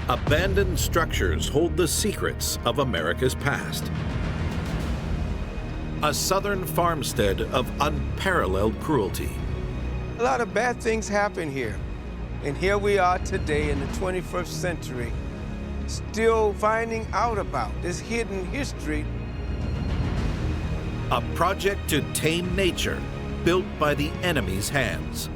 Abandoned structures hold the secrets of America's past. A southern farmstead of unparalleled cruelty. A lot of bad things happen here. And here we are today in the 21st century, still finding out about this hidden history. A project to tame nature, built by the enemy's hands.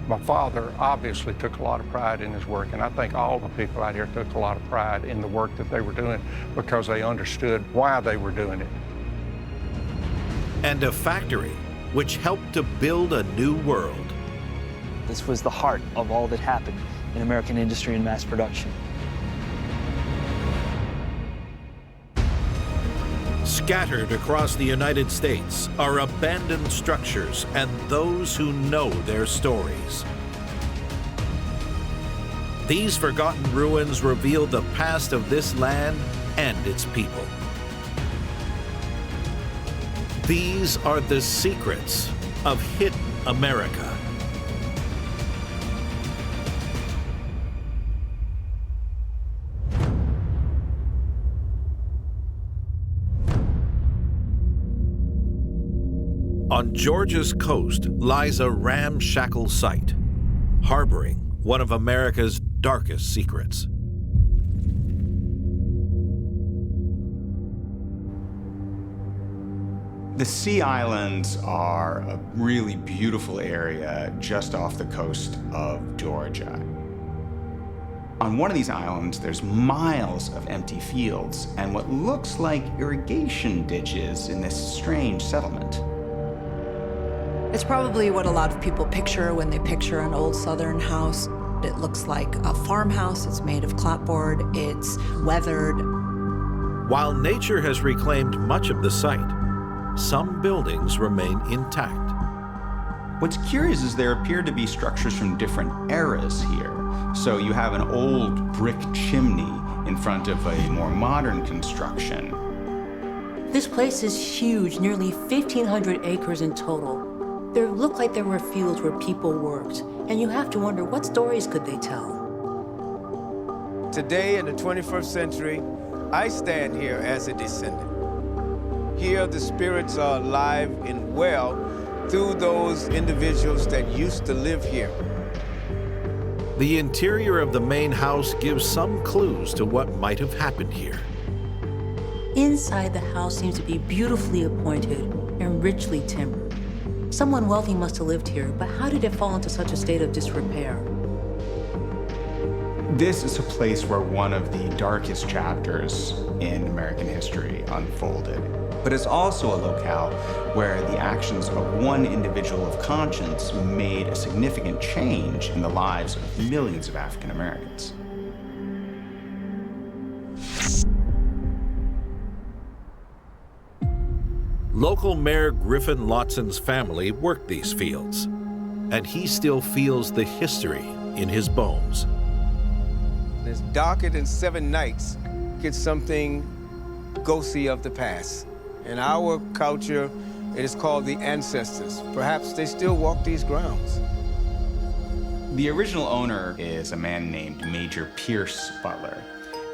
My father obviously took a lot of pride in his work, and I think all the people out here took a lot of pride in the work that they were doing because they understood why they were doing it. And a factory which helped to build a new world. This was the heart of all that happened in American industry and mass production. Scattered across the United States are abandoned structures and those who know their stories. These forgotten ruins reveal the past of this land and its people. These are the secrets of hidden America. On Georgia's coast lies a ramshackle site, harboring one of America's darkest secrets. The Sea Islands are a really beautiful area just off the coast of Georgia. On one of these islands, there's miles of empty fields and what looks like irrigation ditches in this strange settlement. It's probably what a lot of people picture when they picture an old Southern house. It looks like a farmhouse. It's made of clapboard. It's weathered. While nature has reclaimed much of the site, some buildings remain intact. What's curious is there appear to be structures from different eras here. So you have an old brick chimney in front of a more modern construction. This place is huge, nearly 1,500 acres in total. There looked like there were fields where people worked, and you have to wonder, what stories could they tell? Today in the 21st century, I stand here as a descendant. Here the spirits are alive and well through those individuals that used to live here. The interior of the main house gives some clues to what might have happened here. Inside the house seems to be beautifully appointed and richly timbered. Someone wealthy must have lived here, but how did it fall into such a state of disrepair? This is a place where one of the darkest chapters in American history unfolded. But it's also a locale where the actions of one individual of conscience made a significant change in the lives of millions of African Americans. Local Mayor Griffin Lotson's family worked these fields, and he still feels the history in his bones. It's darker than 7 nights. Get something ghostly of the past. In our culture, it is called the ancestors. Perhaps they still walk these grounds. The original owner is a man named Major Pierce Butler.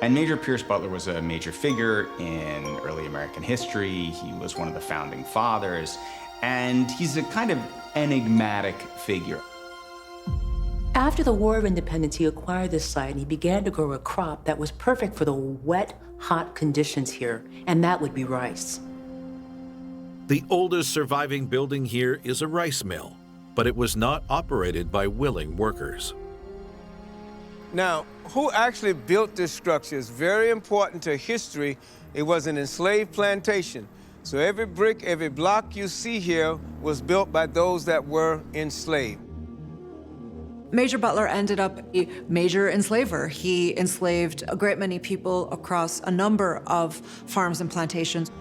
And Major Pierce Butler was a major figure in early American history. He was one of the founding fathers, and he's a kind of enigmatic figure. After the War of Independence, he acquired this site and he began to grow a crop that was perfect for the wet, hot conditions here, and that would be rice. The oldest surviving building here is a rice mill, but it was not operated by willing workers. Now, who actually built this structure is very important to history. It was an enslaved plantation. So every brick, every block you see here was built by those that were enslaved. Major Butler ended up a major enslaver. He enslaved a great many people across a number of farms and plantations.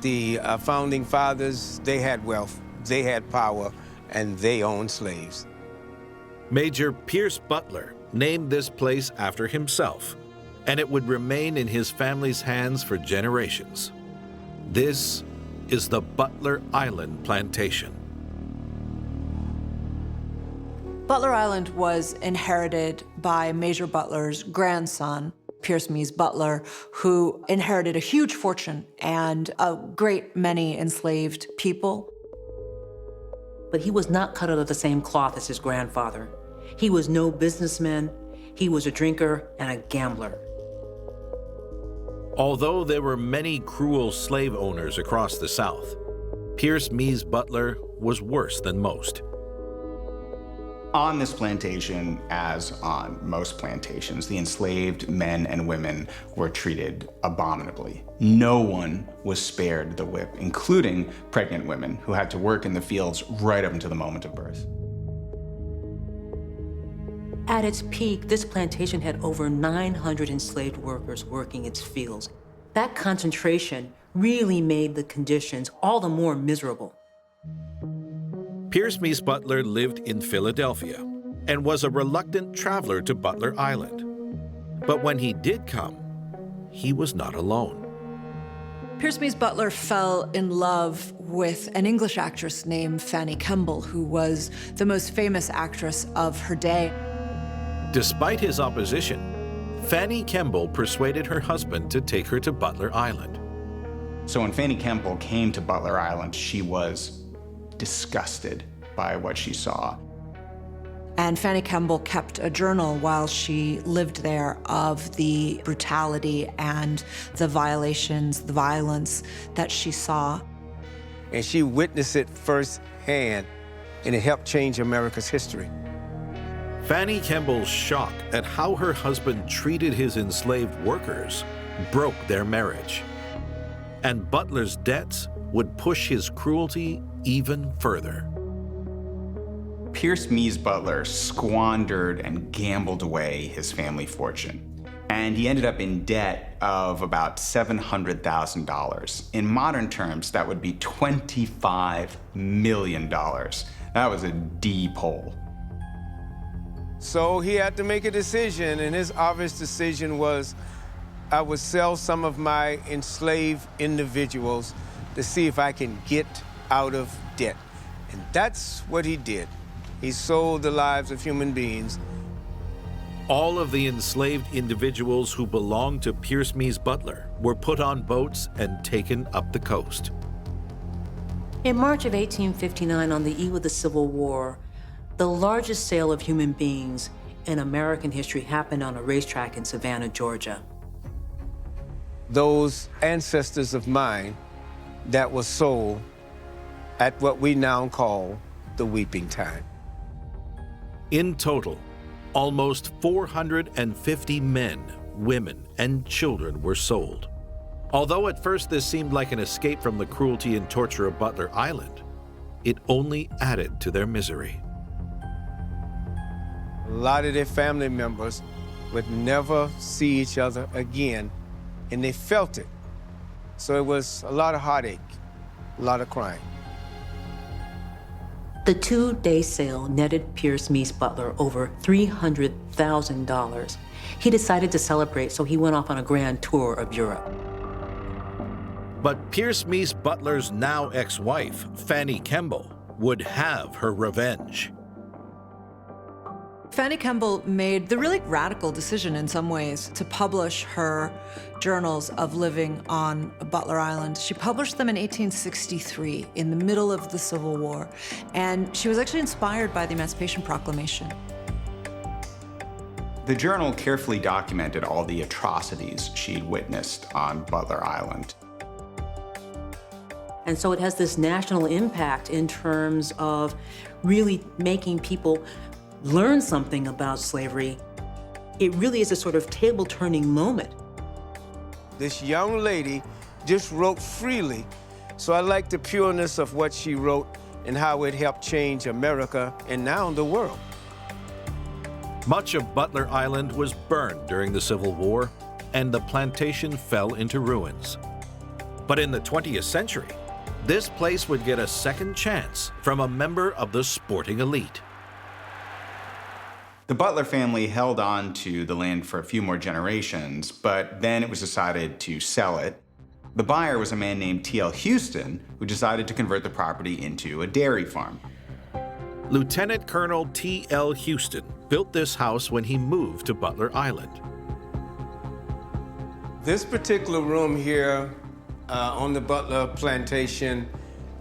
The founding fathers, they had wealth, they had power, and they owned slaves. Major Pierce Butler named this place after himself, and it would remain in his family's hands for generations. This is the Butler Island Plantation. Butler Island was inherited by Major Butler's grandson, Pierce Mies Butler, who inherited a huge fortune and a great many enslaved people. But he was not cut out of the same cloth as his grandfather. He was no businessman. He was a drinker and a gambler. Although there were many cruel slave owners across the South, Pierce Mies Butler was worse than most. On this plantation, as on most plantations, the enslaved men and women were treated abominably. No one was spared the whip, including pregnant women who had to work in the fields right up until the moment of birth. At its peak, this plantation had over 900 enslaved workers working its fields. That concentration really made the conditions all the more miserable. Pierce Mies Butler lived in Philadelphia and was a reluctant traveler to Butler Island. But when he did come, he was not alone. Pierce Mies Butler fell in love with an English actress named Fanny Kemble, who was the most famous actress of her day. Despite his opposition, Fanny Kemble persuaded her husband to take her to Butler Island. So when Fanny Kemble came to Butler Island, she was disgusted by what she saw. And Fanny Kemble kept a journal while she lived there of the brutality and the violations, the violence that she saw. And she witnessed it firsthand, and it helped change America's history. Fanny Kemble's shock at how her husband treated his enslaved workers broke their marriage. And Butler's debts would push his cruelty even further. Pierce Mies Butler squandered and gambled away his family fortune. And he ended up in debt of about $700,000. In modern terms, that would be $25 million. That was a deep hole. So he had to make a decision, and his obvious decision was, I would sell some of my enslaved individuals to see if I can get out of debt. And that's what he did. He sold the lives of human beings. All of the enslaved individuals who belonged to Pierce Mies Butler were put on boats and taken up the coast. In March of 1859, on the eve of the Civil War, the largest sale of human beings in American history happened on a racetrack in Savannah, Georgia. Those ancestors of mine that were sold at what we now call the weeping time. In total, almost 450 men, women, and children were sold. Although at first this seemed like an escape from the cruelty and torture of Butler Island, it only added to their misery. A lot of their family members would never see each other again, and they felt it. So it was a lot of heartache, a lot of crying. The two-day sale netted Pierce Mies Butler over $300,000. He decided to celebrate, so he went off on a grand tour of Europe. But Pierce Mies Butler's now ex-wife, Fanny Kemble, would have her revenge. Fanny Kemble made the really radical decision in some ways to publish her journals of living on Butler Island. She published them in 1863, in the middle of the Civil War, and she was actually inspired by the Emancipation Proclamation. The journal carefully documented all the atrocities she'd witnessed on Butler Island. And so it has this national impact in terms of really making people learn something about slavery. It really is a sort of table-turning moment. This young lady just wrote freely, so I like the pureness of what she wrote and how it helped change America and now the world. Much of Butler Island was burned during the Civil War, and the plantation fell into ruins. But in the 20th century, this place would get a second chance from a member of the sporting elite. The Butler family held on to the land for a few more generations, but then it was decided to sell it. The buyer was a man named T.L. Houston, who decided to convert the property into a dairy farm. Lieutenant Colonel T.L. Houston built this house when he moved to Butler Island. This particular room here on the Butler Plantation,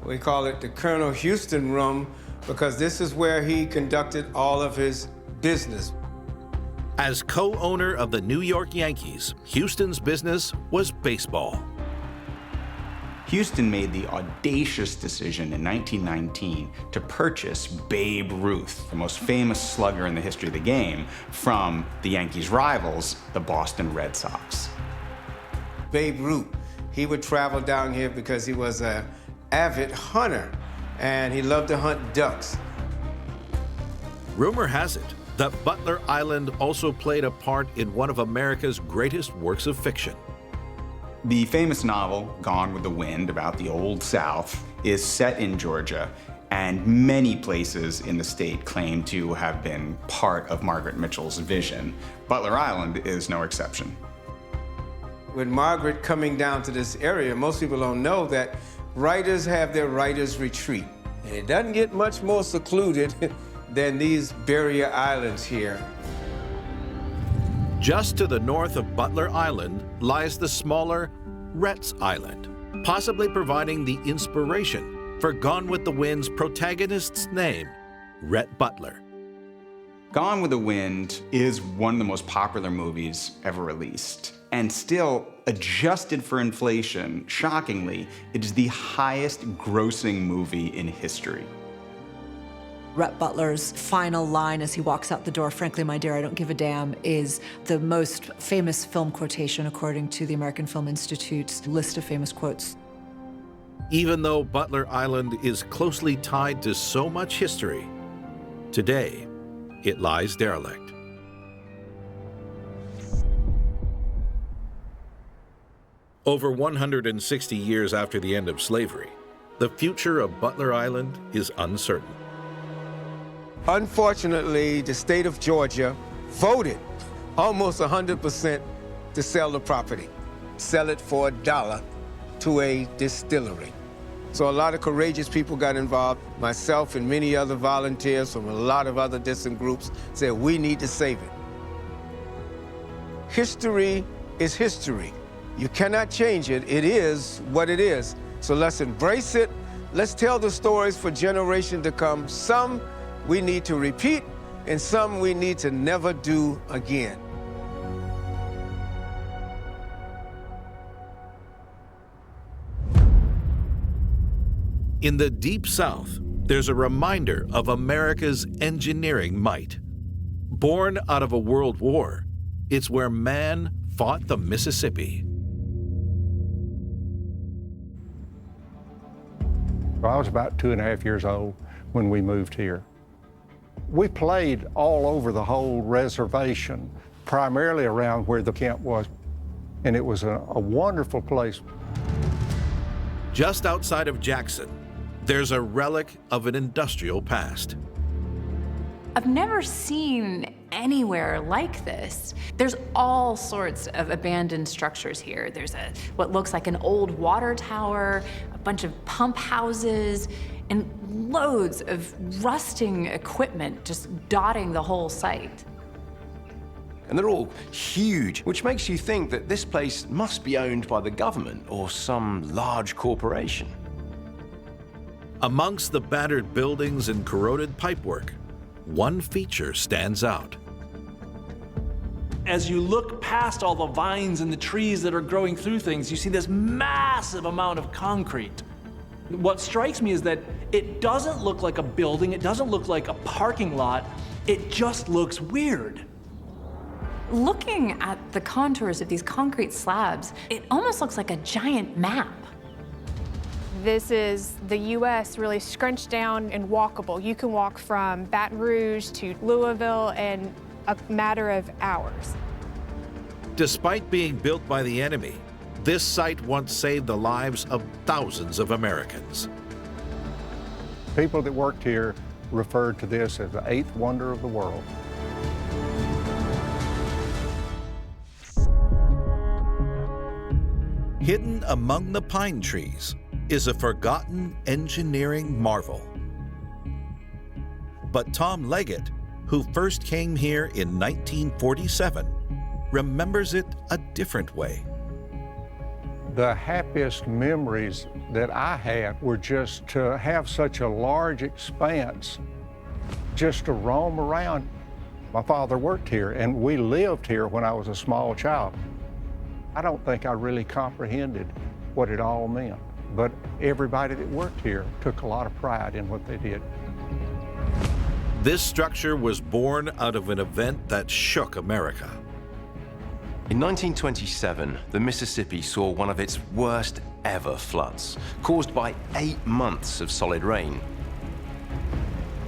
we call it the Colonel Houston room because this is where he conducted all of his business. As co-owner of the New York Yankees, Houston's business was baseball. Houston made the audacious decision in 1919 to purchase Babe Ruth, the most famous slugger in the history of the game, from the Yankees' rivals, the Boston Red Sox. Babe Ruth, he would travel down here because he was an avid hunter and he loved to hunt ducks. Rumor has it that Butler Island also played a part in one of America's greatest works of fiction. The famous novel, Gone with the Wind, about the Old South, is set in Georgia, and many places in the state claim to have been part of Margaret Mitchell's vision. Butler Island is no exception. With Margaret coming down to this area, most people don't know that writers have their writers' retreat. And it doesn't get much more secluded than these barrier islands here. Just to the north of Butler Island lies the smaller Rhett's Island, possibly providing the inspiration for Gone with the Wind's protagonist's name, Rhett Butler. Gone with the Wind is one of the most popular movies ever released. And still, adjusted for inflation, shockingly, it is the highest grossing movie in history. Rhett Butler's final line as he walks out the door, "Frankly, my dear, I don't give a damn," is the most famous film quotation according to the American Film Institute's list of famous quotes. Even though Butler Island is closely tied to so much history, today it lies derelict. Over 160 years after the end of slavery, the future of Butler Island is uncertain. Unfortunately, the state of Georgia voted almost 100% to sell the property, sell it for $1 to a distillery. So a lot of courageous people got involved. Myself and many other volunteers from a lot of other distant groups said, we need to save it. History is history. You cannot change it. It is what it is. So let's embrace it. Let's tell the stories for generations to come. Some we need to repeat, and some we need to never do again. In the Deep South, there's a reminder of America's engineering might. Born out of a world war, it's where man fought the Mississippi. I was about 2.5 years old when we moved here. We played all over the whole reservation, primarily around where the camp was, and it was a wonderful place. Just outside of Jackson, there's a relic of an industrial past. I've never seen anywhere like this. There's all sorts of abandoned structures here. There's what looks like an old water tower, a bunch of pump houses, and loads of rusting equipment just dotting the whole site. And they're all huge, which makes you think that this place must be owned by the government or some large corporation. Amongst the battered buildings and corroded pipework, one feature stands out. As you look past all the vines and the trees that are growing through things, you see this massive amount of concrete. What strikes me is that it doesn't look like a building, it doesn't look like a parking lot, it just looks weird. Looking at the contours of these concrete slabs, it almost looks like a giant map. This is the U.S. really scrunched down and walkable. You can walk from Baton Rouge to Louisville in a matter of hours. Despite being built by the enemy, this site once saved the lives of thousands of Americans. People that worked here referred to this as the eighth wonder of the world. Hidden among the pine trees is a forgotten engineering marvel. But Tom Leggett, who first came here in 1947, remembers it a different way. The happiest memories that I had were just to have such a large expanse, just to roam around. My father worked here, and we lived here when I was a small child. I don't think I really comprehended what it all meant, but everybody that worked here took a lot of pride in what they did. This structure was born out of an event that shook America. In 1927, the Mississippi saw one of its worst ever floods, caused by 8 months of solid rain.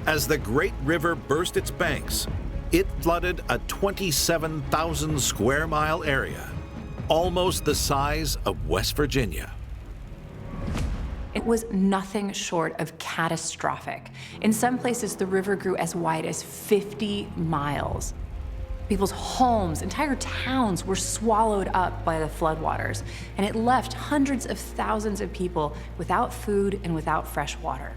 As the Great River burst its banks, it flooded a 27,000 square mile area, almost the size of West Virginia. It was nothing short of catastrophic. In some places, the river grew as wide as 50 miles. People's homes, entire towns were swallowed up by the floodwaters, and it left hundreds of thousands of people without food and without fresh water.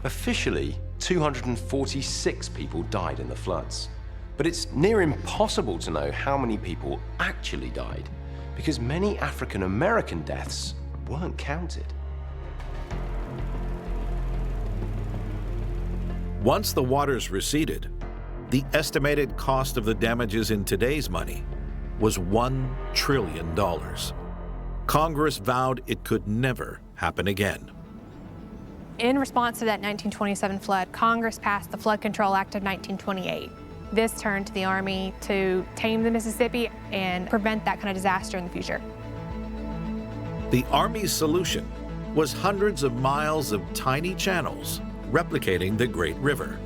Officially, 246 people died in the floods. But it's near impossible to know how many people actually died, because many African American deaths weren't counted. Once the waters receded, the estimated cost of the damages in today's money was $1 trillion. Congress vowed it could never happen again. In response to that 1927 flood, Congress passed the Flood Control Act of 1928. This turned to the Army to tame the Mississippi and prevent that kind of disaster in the future. The Army's solution was hundreds of miles of tiny channels replicating the Great River.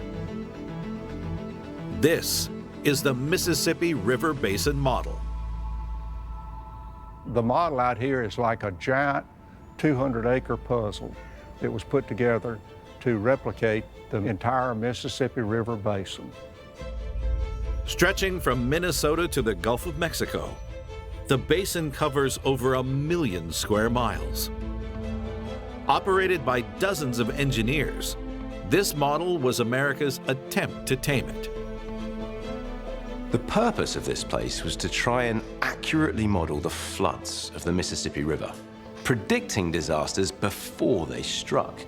This is the Mississippi River Basin model. The model out here is like a giant 200-acre puzzle that was put together to replicate the entire Mississippi River Basin. Stretching from Minnesota to the Gulf of Mexico, the basin covers over 1 million square miles. Operated by dozens of engineers, this model was America's attempt to tame it. The purpose of this place was to try and accurately model the floods of the Mississippi River, predicting disasters before they struck.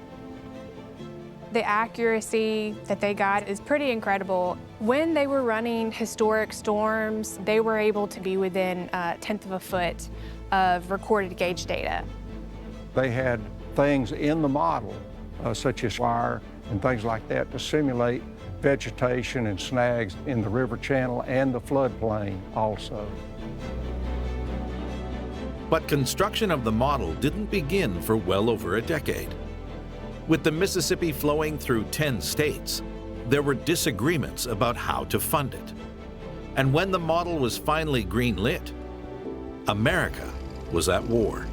The accuracy that they got is pretty incredible. When they were running historic storms, they were able to be within a tenth of a foot of recorded gauge data. They had things in the model, such as wire and things like that, to simulate vegetation and snags in the river channel and the floodplain also. But construction of the model didn't begin for well over a decade. With the Mississippi flowing through 10 states, there were disagreements about how to fund it. And when the model was finally green-lit, America was at war.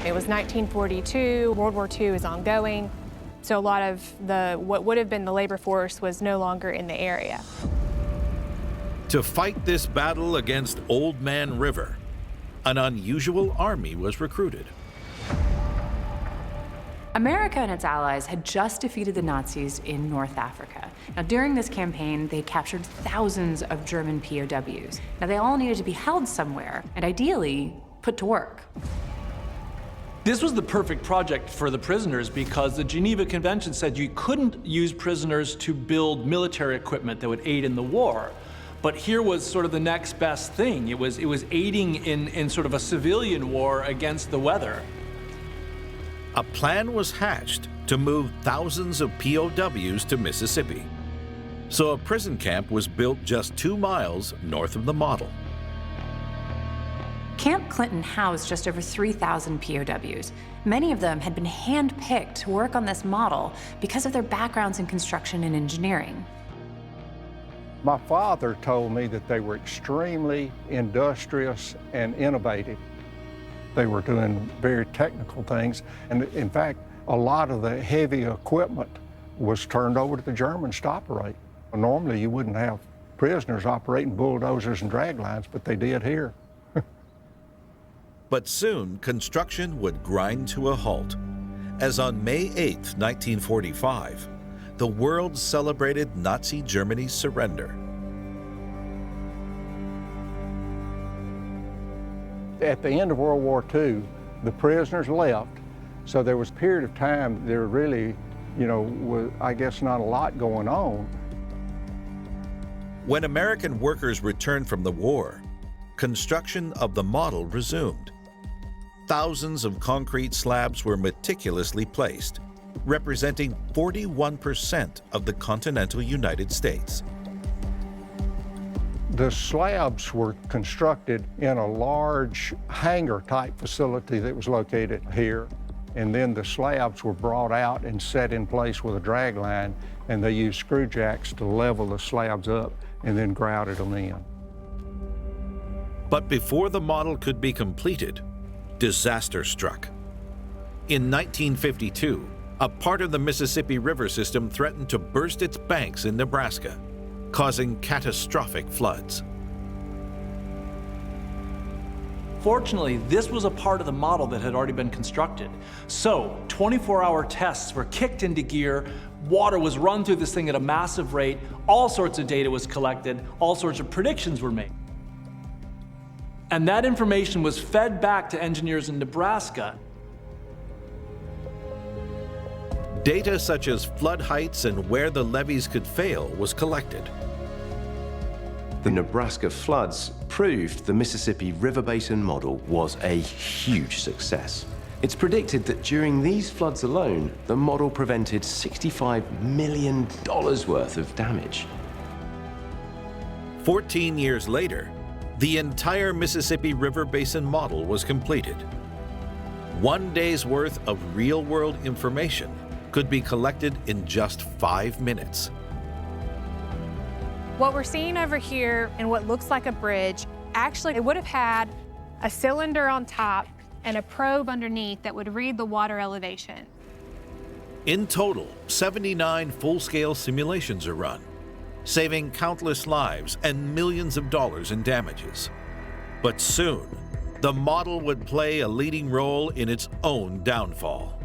It was 1942, World War II is ongoing, so a lot of what would have been the labor force was no longer in the area. To fight this battle against Old Man River, an unusual army was recruited. America and its allies had just defeated the Nazis in North Africa. Now, during this campaign, they captured thousands of German POWs. Now, they all needed to be held somewhere, and ideally, put to work. This was the perfect project for the prisoners because the Geneva Convention said you couldn't use prisoners to build military equipment that would aid in the war. But here was sort of the next best thing. It was aiding in sort of a civilian war against the weather. A plan was hatched to move thousands of POWs to Mississippi. So a prison camp was built just 2 miles north of the model. Camp Clinton housed just over 3,000 POWs. Many of them had been hand-picked to work on this model because of their backgrounds in construction and engineering. My father told me that they were extremely industrious and innovative. They were doing very technical things, and in fact, a lot of the heavy equipment was turned over to the Germans to operate. Normally, you wouldn't have prisoners operating bulldozers and drag lines, but they did here. But soon, construction would grind to a halt, as on May 8, 1945, the world celebrated Nazi Germany's surrender. At the end of World War II, the prisoners left, so there was a period of time there really, was, I guess, not a lot going on. When American workers returned from the war, construction of the model resumed. Thousands of concrete slabs were meticulously placed, representing 41% of the continental United States. The slabs were constructed in a large hangar-type facility that was located here. And then the slabs were brought out and set in place with a drag line, and they used screw jacks to level the slabs up and then grouted them in. But before the model could be completed, disaster struck. In 1952, a part of the Mississippi River system threatened to burst its banks in Nebraska, causing catastrophic floods. Fortunately, this was a part of the model that had already been constructed. So 24-hour tests were kicked into gear, water was run through this thing at a massive rate, all sorts of data was collected, all sorts of predictions were made. And that information was fed back to engineers in Nebraska. Data such as flood heights and where the levees could fail was collected. The Nebraska floods proved the Mississippi River Basin model was a huge success. It's predicted that during these floods alone, the model prevented $65 million worth of damage. 14 years later, the entire Mississippi River Basin model was completed. 1 day's worth of real-world information could be collected in just 5 minutes. What we're seeing over here in what looks like a bridge, actually it would have had a cylinder on top and a probe underneath that would read the water elevation. In total, 79 full-scale simulations are run, saving countless lives and millions of dollars in damages. But soon, the model would play a leading role in its own downfall.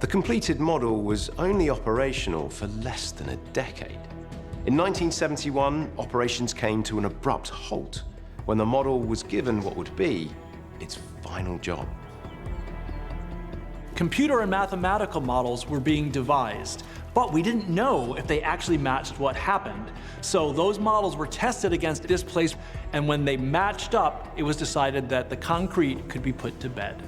The completed model was only operational for less than a decade. In 1971, operations came to an abrupt halt when the model was given what would be its final job. Computer and mathematical models were being devised, but we didn't know if they actually matched what happened. So those models were tested against this place, and when they matched up, it was decided that the concrete could be put to bed.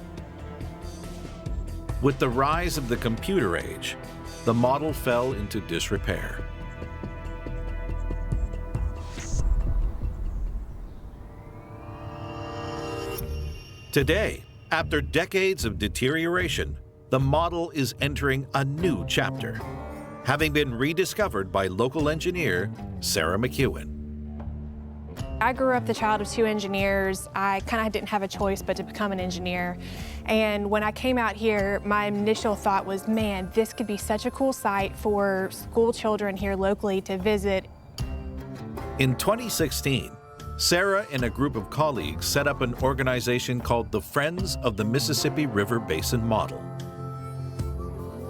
With the rise of the computer age, the model fell into disrepair. Today, after decades of deterioration, the model is entering a new chapter, having been rediscovered by local engineer Sarah McEwen. I grew up the child of two engineers. I kind of didn't have a choice but to become an engineer. And when I came out here, my initial thought was, man, this could be such a cool site for school children here locally to visit. In 2016, Sarah and a group of colleagues set up an organization called the Friends of the Mississippi River Basin Model.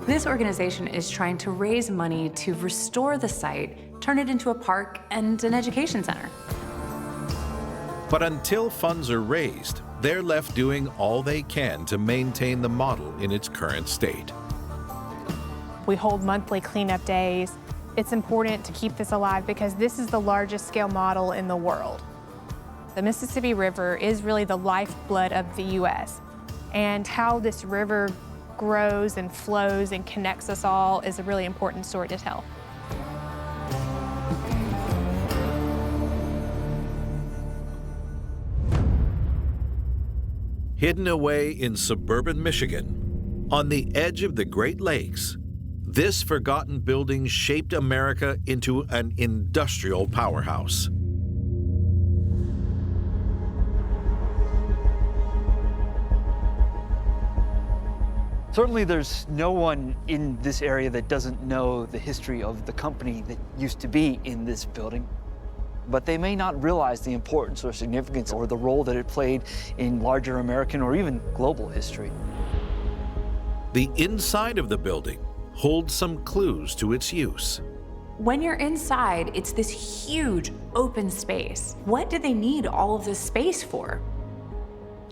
This organization is trying to raise money to restore the site, turn it into a park and an education center. But until funds are raised, they're left doing all they can to maintain the model in its current state. We hold monthly cleanup days. It's important to keep this alive because this is the largest scale model in the world. The Mississippi River is really the lifeblood of the U.S. And how this river grows and flows and connects us all is a really important story to tell. Hidden away in suburban Michigan, on the edge of the Great Lakes, this forgotten building shaped America into an industrial powerhouse. Certainly there's no one in this area that doesn't know the history of the company that used to be in this building. but they may not realize the importance or significance or the role that it played in larger American or even global history. The inside of the building holds some clues to its use. When you're inside, it's this huge open space. What did they need all of this space for?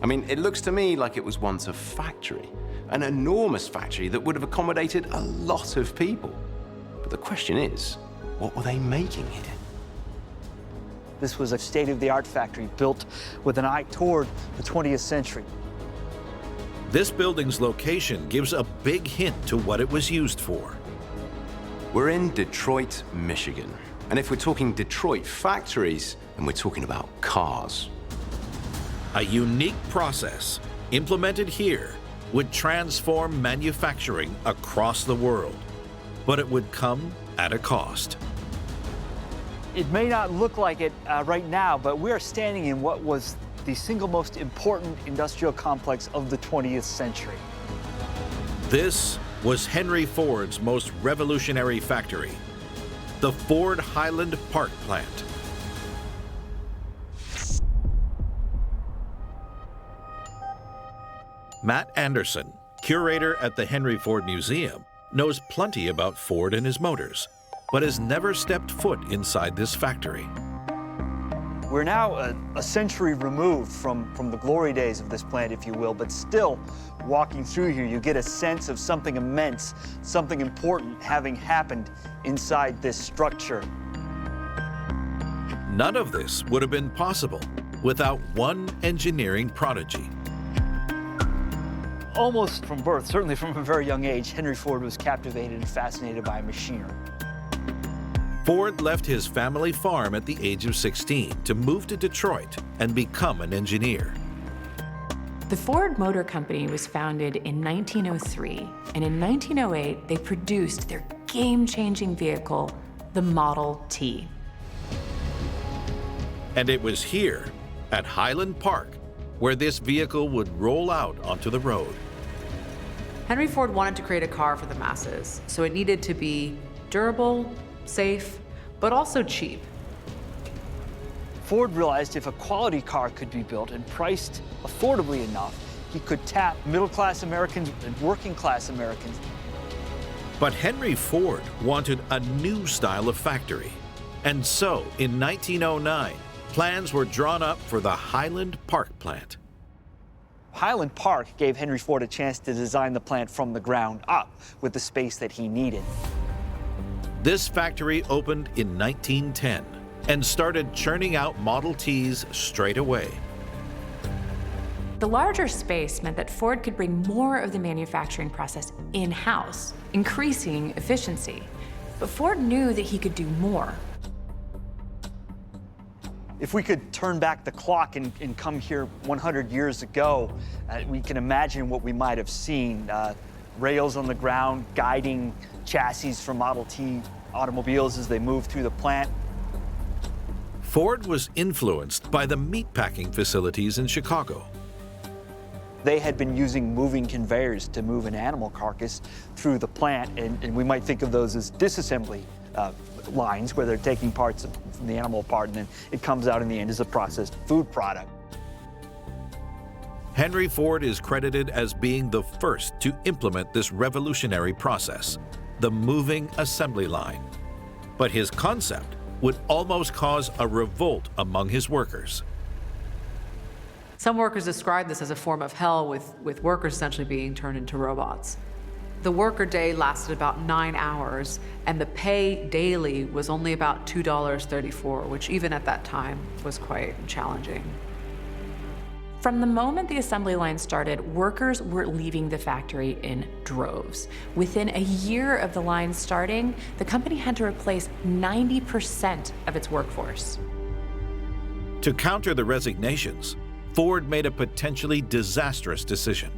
I mean, it looks to me like it was once a factory, an enormous factory that would have accommodated a lot of people. But the question is, what were they making here? This was a state-of-the-art factory built with an eye toward the 20th century. This building's location gives a big hint to what it was used for. We're in Detroit, Michigan. And if we're talking Detroit factories, then we're talking about cars. A unique process implemented here would transform manufacturing across the world, but it would come at a cost. It may not look like it right now, but we're standing in what was the single most important industrial complex of the 20th century. This was Henry Ford's most revolutionary factory, the Ford Highland Park plant. Matt Anderson, curator at the Henry Ford Museum, knows plenty about Ford and his motors, but has never stepped foot inside this factory. We're now a century removed from the glory days of this plant, if you will, but still, walking through here, you get a sense of something immense, something important having happened inside this structure. None of this would have been possible without one engineering prodigy. Almost from birth, certainly from a very young age, Henry Ford was captivated and fascinated by machinery. Ford left his family farm at the age of 16 to move to Detroit and become an engineer. The Ford Motor Company was founded in 1903, and in 1908, they produced their game-changing vehicle, the Model T. And it was here, at Highland Park, where this vehicle would roll out onto the road. Henry Ford wanted to create a car for the masses, so it needed to be durable, safe, but also cheap. Ford realized if a quality car could be built and priced affordably enough, he could tap middle-class Americans and working-class Americans. But Henry Ford wanted a new style of factory. And so, in 1909, plans were drawn up for the Highland Park plant. Highland Park gave Henry Ford a chance to design the plant from the ground up with the space that he needed. This factory opened in 1910 and started churning out Model Ts straight away. The larger space meant that Ford could bring more of the manufacturing process in-house, increasing efficiency. But Ford knew that he could do more. If we could turn back the clock and come here 100 years ago, we can imagine what we might have seen. Rails on the ground guiding chassis for Model T automobiles as they move through the plant. Ford was influenced by the meatpacking facilities in Chicago. They had been using moving conveyors to move an animal carcass through the plant, and we might think of those as disassembly lines where they're taking parts from the animal apart, and then it comes out in the end as a processed food product. Henry Ford is credited as being the first to implement this revolutionary process, the moving assembly line. But his concept would almost cause a revolt among his workers. Some workers describe this as a form of hell, with workers essentially being turned into robots. The worker day lasted about 9 hours, and the pay daily was only about $2.34, which even at that time was quite challenging. From the moment the assembly line started, workers were leaving the factory in droves. Within a year of the line starting, the company had to replace 90% of its workforce. To counter the resignations, Ford made a potentially disastrous decision.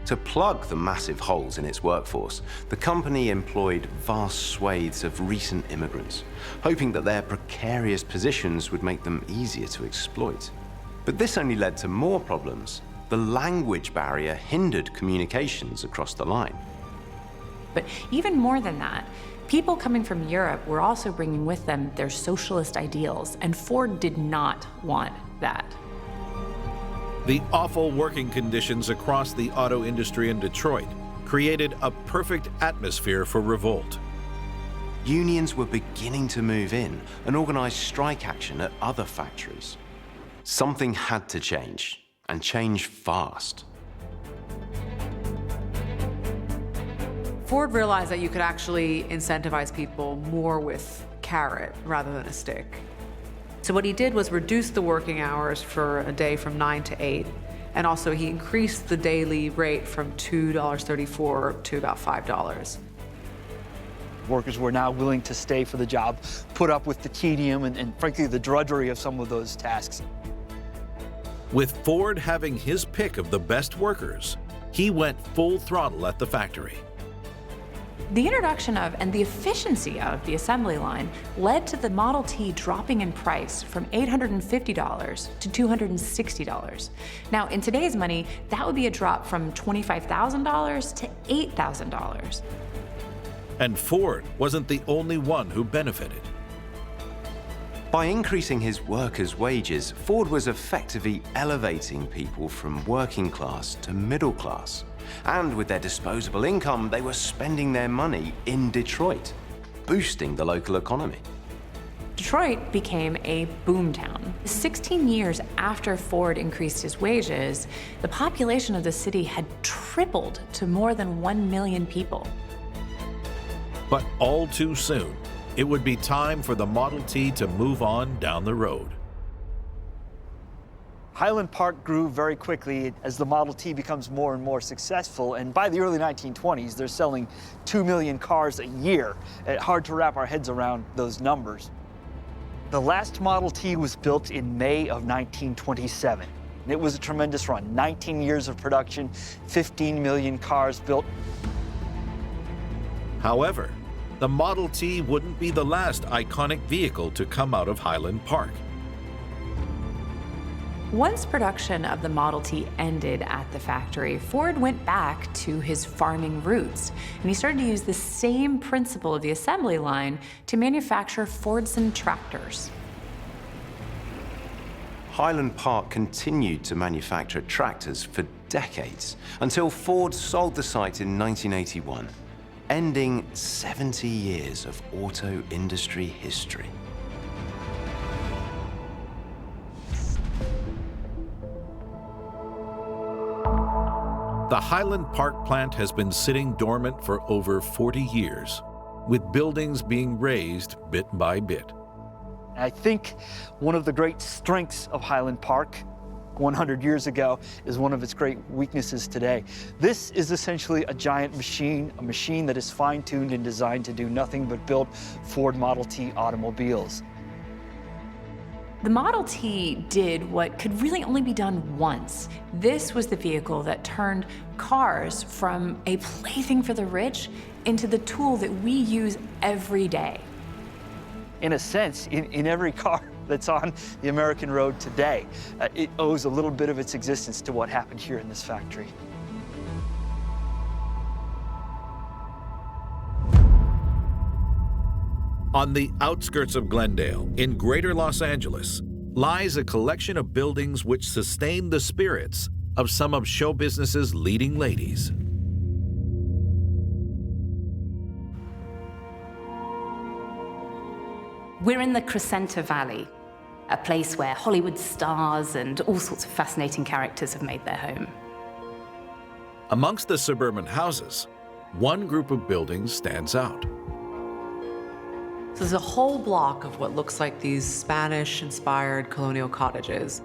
To plug the massive holes in its workforce, the company employed vast swathes of recent immigrants, hoping that their precarious positions would make them easier to exploit. But this only led to more problems. The language barrier hindered communications across the line. But even more than that, people coming from Europe were also bringing with them their socialist ideals, and Ford did not want that. The awful working conditions across the auto industry in Detroit created a perfect atmosphere for revolt. Unions were beginning to move in and organize strike action at other factories. Something had to change, and change fast. Ford realized that you could actually incentivize people more with carrot rather than a stick. So what he did was reduce the working hours for a day from 9 to 8, and also he increased the daily rate from $2.34 to about $5. Workers were now willing to stay for the job, put up with the tedium and frankly, the drudgery of some of those tasks. With Ford having his pick of the best workers, he went full throttle at the factory. The introduction of and the efficiency of the assembly line led to the Model T dropping in price from $850 to $260. Now, in today's money, that would be a drop from $25,000 to $8,000. And Ford wasn't the only one who benefited. By increasing his workers' wages, Ford was effectively elevating people from working class to middle class. And with their disposable income, they were spending their money in Detroit, boosting the local economy. Detroit became a boomtown. 16 years after Ford increased his wages, the population of the city had tripled to more than 1 million people. But all too soon, it would be time for the Model T to move on down the road. Highland Park grew very quickly as the Model T becomes more and more successful, and by the early 1920s, they're selling 2 million cars a year. Hard to wrap our heads around those numbers. The last Model T was built in May of 1927. And it was a tremendous run, 19 years of production, 15 million cars built. However, the Model T wouldn't be the last iconic vehicle to come out of Highland Park. Once production of the Model T ended at the factory, Ford went back to his farming roots, and he started to use the same principle of the assembly line to manufacture Fordson tractors. Highland Park continued to manufacture tractors for decades until Ford sold the site in 1981, ending 70 years of auto industry history. The Highland Park plant has been sitting dormant for over 40 years, with buildings being raised bit by bit. I think one of the great strengths of Highland Park 100 years ago is one of its great weaknesses today. This is essentially a giant machine, a machine that is fine-tuned and designed to do nothing but build Ford Model T automobiles. The Model T did what could really only be done once. This was the vehicle that turned cars from a plaything for the rich into the tool that we use every day. In a sense, in every car that's on the American road today, it owes a little bit of its existence to what happened here in this factory. On the outskirts of Glendale, in greater Los Angeles, lies a collection of buildings which sustain the spirits of some of show business's leading ladies. We're in the Crescenta Valley, a place where Hollywood stars and all sorts of fascinating characters have made their home. Amongst the suburban houses, one group of buildings stands out. So there's a whole block of what looks like these Spanish-inspired colonial cottages.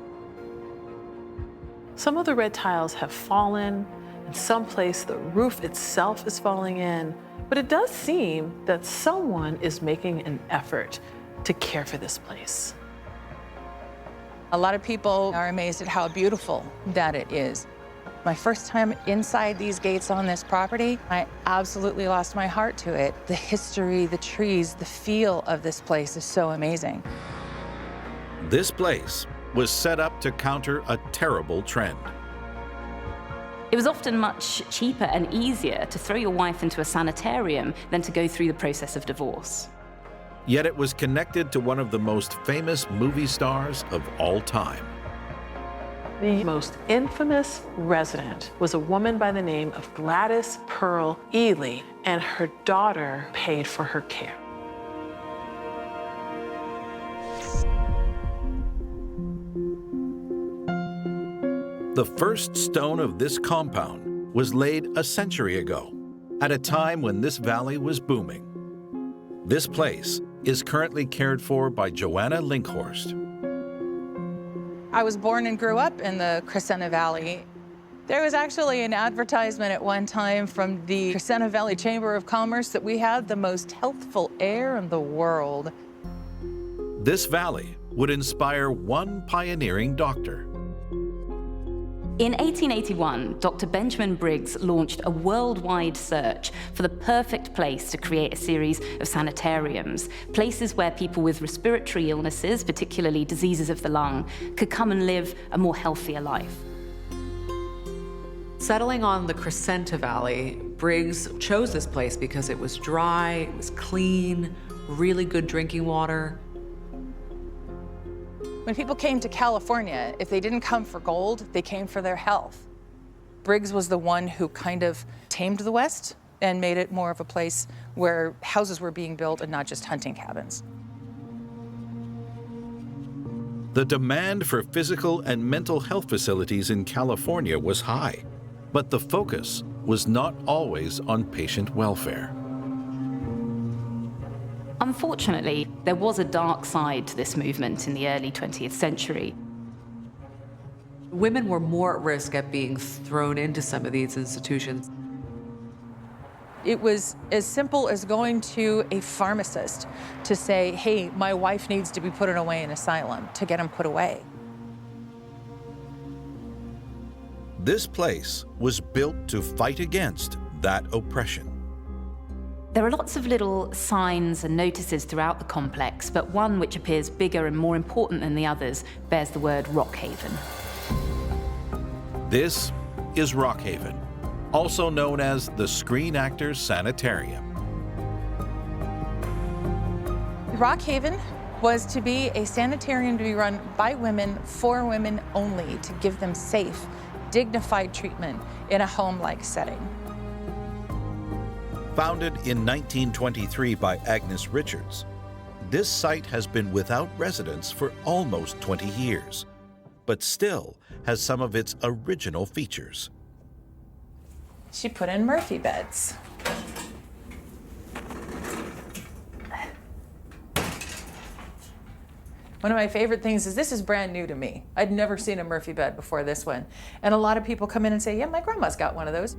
Some of the red tiles have fallen. In some place, the roof itself is falling in. But it does seem that someone is making an effort to care for this place. A lot of people are amazed at how beautiful that it is. My first time inside these gates on this property, I absolutely lost my heart to it. The history, the trees, the feel of this place is so amazing. This place was set up to counter a terrible trend. It was often much cheaper and easier to throw your wife into a sanitarium than to go through the process of divorce. Yet it was connected to one of the most famous movie stars of all time. The most infamous resident was a woman by the name of Gladys Pearl Ely, and her daughter paid for her care. The first stone of this compound was laid a century ago, at a time when this valley was booming. This place is currently cared for by Joanna Linkhorst. I was born and grew up in the Crescenta Valley. There was actually an advertisement at one time from the Crescenta Valley Chamber of Commerce that we had the most healthful air in the world. This valley would inspire one pioneering doctor. In 1881, Dr. Benjamin Briggs launched a worldwide search for the perfect place to create a series of sanitariums, places where people with respiratory illnesses, particularly diseases of the lung, could come and live a more healthier life. Settling on the Crescenta Valley, Briggs chose this place because it was dry, it was clean, really good drinking water. When people came to California, if they didn't come for gold, they came for their health. Briggs was the one who kind of tamed the West and made it more of a place where houses were being built and not just hunting cabins. The demand for physical and mental health facilities in California was high, but the focus was not always on patient welfare. Unfortunately, there was a dark side to this movement in the early 20th century. Women were more at risk at being thrown into some of these institutions. It was as simple as going to a pharmacist to say, hey, my wife needs to be put away in an asylum, to get them put away. This place was built to fight against that oppression. There are lots of little signs and notices throughout the complex, but one which appears bigger and more important than the others bears the word Rockhaven. This is Rockhaven, also known as the Screen Actors Sanitarium. Rockhaven was to be a sanitarium to be run by women, for women only, to give them safe, dignified treatment in a home-like setting. Founded in 1923 by Agnes Richards, this site has been without residents for almost 20 years, but still has some of its original features. She put in Murphy beds. One of my favorite things is this is brand new to me. I'd never seen a Murphy bed before this one. And a lot of people come in and say, yeah, my grandma's got one of those.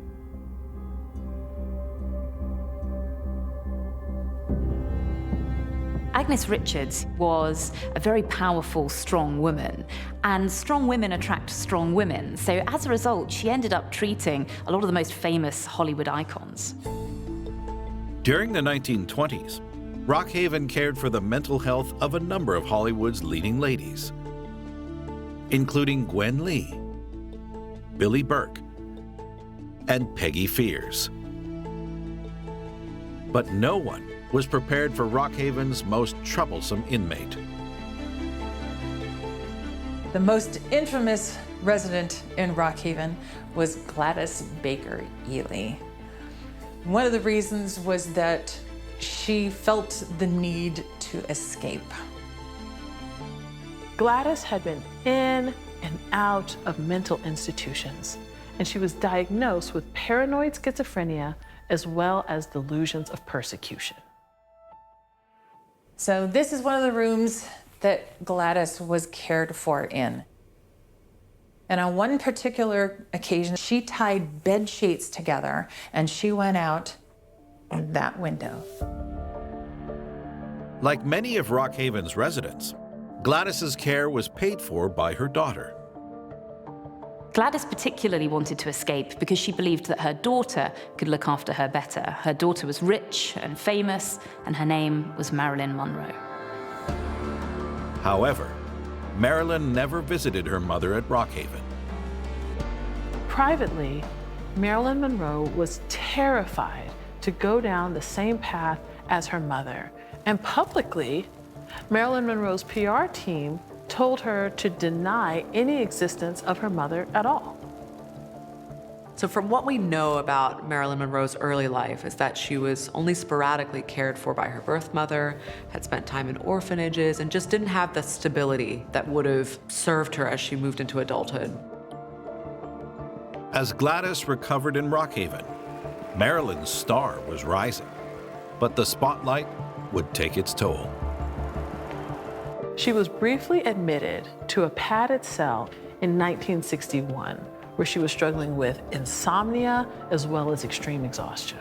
Agnes Richards was a very powerful, strong woman, and strong women attract strong women. So as a result, she ended up treating a lot of the most famous Hollywood icons. During the 1920s, Rockhaven cared for the mental health of a number of Hollywood's leading ladies, including Gwen Lee, Billie Burke, and Peggy Fears. But no one was prepared for Rockhaven's most troublesome inmate. The most infamous resident in Rockhaven was Gladys Baker Ely. One of the reasons was that she felt the need to escape. Gladys had been in and out of mental institutions, and she was diagnosed with paranoid schizophrenia as well as delusions of persecution. So this is one of the rooms that Gladys was cared for in. And on one particular occasion, she tied bed sheets together and she went out that window. Like many of Rockhaven's residents, Gladys's care was paid for by her daughter. Gladys particularly wanted to escape because she believed that her daughter could look after her better. Her daughter was rich and famous, and her name was Marilyn Monroe. However, Marilyn never visited her mother at Rockhaven. Privately, Marilyn Monroe was terrified to go down the same path as her mother. And publicly, Marilyn Monroe's PR team told her to deny any existence of her mother at all. So from what we know about Marilyn Monroe's early life is that she was only sporadically cared for by her birth mother, had spent time in orphanages, and just didn't have the stability that would have served her as she moved into adulthood. As Gladys recovered in Rockhaven, Marilyn's star was rising, but the spotlight would take its toll. She was briefly admitted to a padded cell in 1961, where she was struggling with insomnia as well as extreme exhaustion.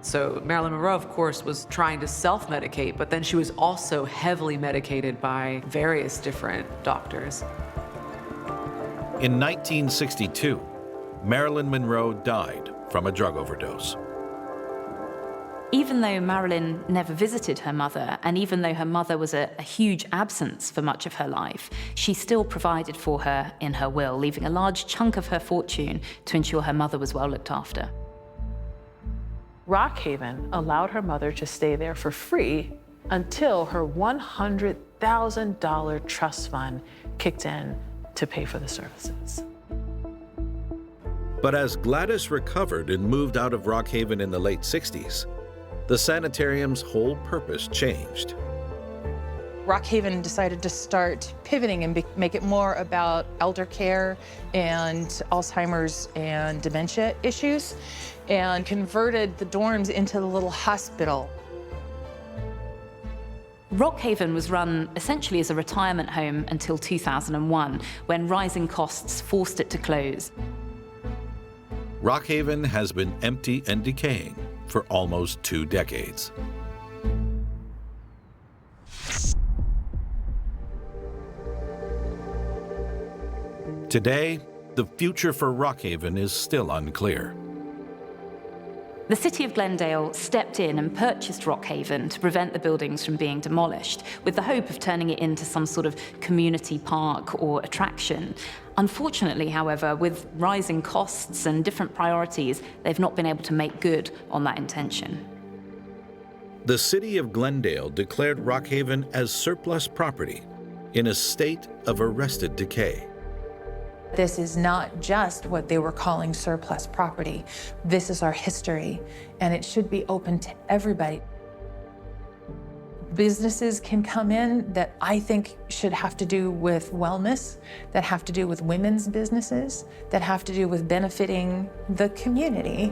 So Marilyn Monroe, of course, was trying to self-medicate, but then she was also heavily medicated by various different doctors. In 1962, Marilyn Monroe died from a drug overdose. Even though Marilyn never visited her mother, and even though her mother was a huge absence for much of her life, she still provided for her in her will, leaving a large chunk of her fortune to ensure her mother was well looked after. Rockhaven allowed her mother to stay there for free until her $100,000 trust fund kicked in to pay for the services. But as Gladys recovered and moved out of Rockhaven in the late 60s, the sanitarium's whole purpose changed. Rockhaven decided to start pivoting and make it more about elder care and Alzheimer's and dementia issues, and converted the dorms into the little hospital. Rockhaven was run essentially as a retirement home until 2001, when rising costs forced it to close. Rockhaven has been empty and decaying for almost 2 decades. Today, the future for Rockhaven is still unclear. The city of Glendale stepped in and purchased Rockhaven to prevent the buildings from being demolished, with the hope of turning it into some sort of community park or attraction. Unfortunately, however, with rising costs and different priorities, they've not been able to make good on that intention. The city of Glendale declared Rockhaven as surplus property in a state of arrested decay. This is not just what they were calling surplus property. This is our history, and it should be open to everybody. Businesses can come in that I think should have to do with wellness, that have to do with women's businesses, that have to do with benefiting the community.